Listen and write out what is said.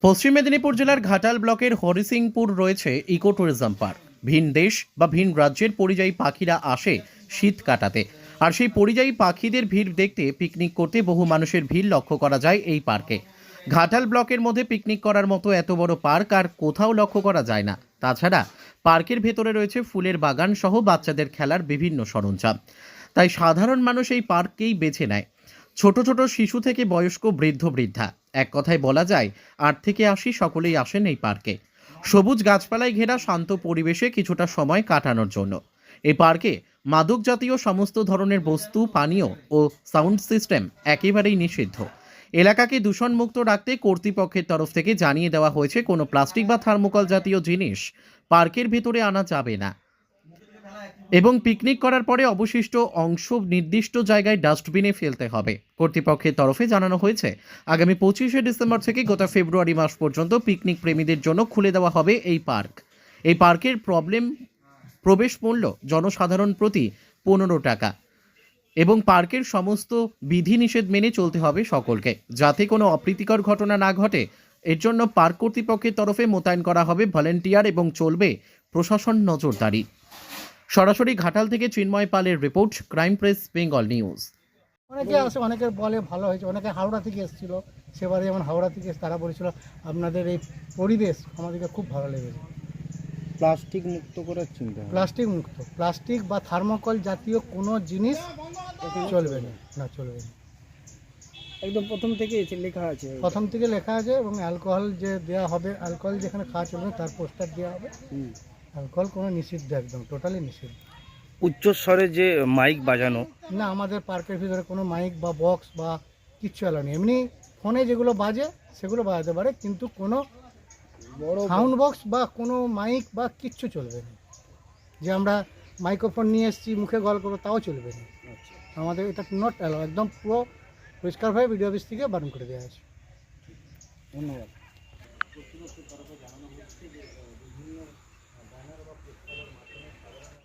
পশ্চিম মেদিনীপুর জেলার ঘাটাল ব্লকের হরিসিংপুর রয়েছে ইকো ট্যুরিজম পার্ক। ভিন দেশ বা ভিন রাজ্যের পরিযায়ী পাখিরা আসে শীত কাটাতে, আর সেই পরিযায়ী পাখিদের ভিড় দেখতে পিকনিক করতে বহু মানুষের ভিড় লক্ষ্য করা যায় এই পার্কে। ঘাটাল ব্লকের মধ্যে পিকনিক করার মতো এত বড় পার্ক আর কোথাও লক্ষ্য করা যায় না। তাছাড়া পার্কের ভেতরে রয়েছে ফুলের বাগান সহ বাচ্চাদের খেলার বিভিন্ন সরঞ্জাম। তাই সাধারণ মানুষ এই পার্ককেই বেছে নেয়। ছোট ছোট শিশু থেকে বয়স্ক বৃদ্ধ বৃদ্ধা, এক কথায় বলা যায় ৮ থেকে ৮০ সকলেই আসেন এই পার্কে সবুজ গাছপালায় ঘেরা শান্ত পরিবেশে কিছুটা সময় কাটানোর জন্য। এই পার্কে মাদক জাতীয় সমস্ত ধরনের বস্তু, পানীয় ও সাউন্ড সিস্টেম একেবারেই নিষিদ্ধ। এলাকাকে দূষণমুক্ত রাখতে কর্তৃপক্ষের তরফ থেকে জানিয়ে দেওয়া হয়েছে কোনো প্লাস্টিক বা থার্মোকল জাতীয় জিনিস পার্কের ভিতরে আনা যাবে না, এবং পিকনিক করার পরে অবশিষ্ট অংশ নির্দিষ্ট জায়গায় ডাস্টবিনে ফেলতে হবে। কর্তৃপক্ষের তরফে জানানো হয়েছে আগামী 25শে ডিসেম্বর থেকে গোটা ফেব্রুয়ারি মাস পর্যন্ত পিকনিক প্রেমীদের জন্য খুলে দেওয়া হবে এই পার্ক। এই পার্কের প্রবেশ মূল্য জনসাধারণ প্রতি 15 টাকা, এবং পার্কের সমস্ত বিধিনিষেধ মেনে চলতে হবে সকলকে, যাতে কোনো অপ্রীতিকর ঘটনা না ঘটে। এর জন্য পার্ক কর্তৃপক্ষের তরফে মোতায়েন করা হবে ভলেন্টিয়ার এবং চলবে প্রশাসন নজরদারি। সরাসরি ঘাটাল থেকে চিন্ময় পালের report, crime press Bengal news. অনেকে আসে, অনেকে বলে ভালো হয়েছে, অনেকে হাওড়া থেকে এসেছিল। সেবারে যেমন হাওড়া থেকে এসে তারা বলেছিল আপনাদের এই পরিবেশ আমাদেরকে খুব ভালো লেগেছে। প্লাস্টিক মুক্ত করার চিন্তা। প্লাস্টিক মুক্ত, প্লাস্টিক বা থার্মোকল জাতীয় কোনো জিনিস চলবে না, চলবে না। একদম প্রথম থেকে লেখা আছে, প্রথম থেকে লেখা আছে, এবং অ্যালকোহল যে দেওয়া হবে, অ্যালকোহল যেখানে খাওয়া চলবে না তার পোস্টার দেওয়া হবে। অ্যালকোহল কোনো নিষিদ্ধ, একদম টোটালি নিষিদ্ধ। উচ্চস্বরে যে মাইক বাজানো না, আমাদের পার্কের ভিতরে কোনো মাইক বা বক্স বা কিচ্ছু এলো নেই। এমনি ফোনে যেগুলো বাজে সেগুলো বাজাতে পারে, কিন্তু কোনো বড় সাউন্ড বক্স বা কোনো মাইক বা কিচ্ছু চলবে না। যে আমরা মাইক্রোফোন নিয়ে এসেছি মুখে গল করবো তাও চলবে না। আমাদের এটা নট অ্যালাউ, একদম পুরো পরিষ্কারভাবে ভিডিও অফিস থেকে বারণ করে দেওয়া আছে। ধন্যবাদ।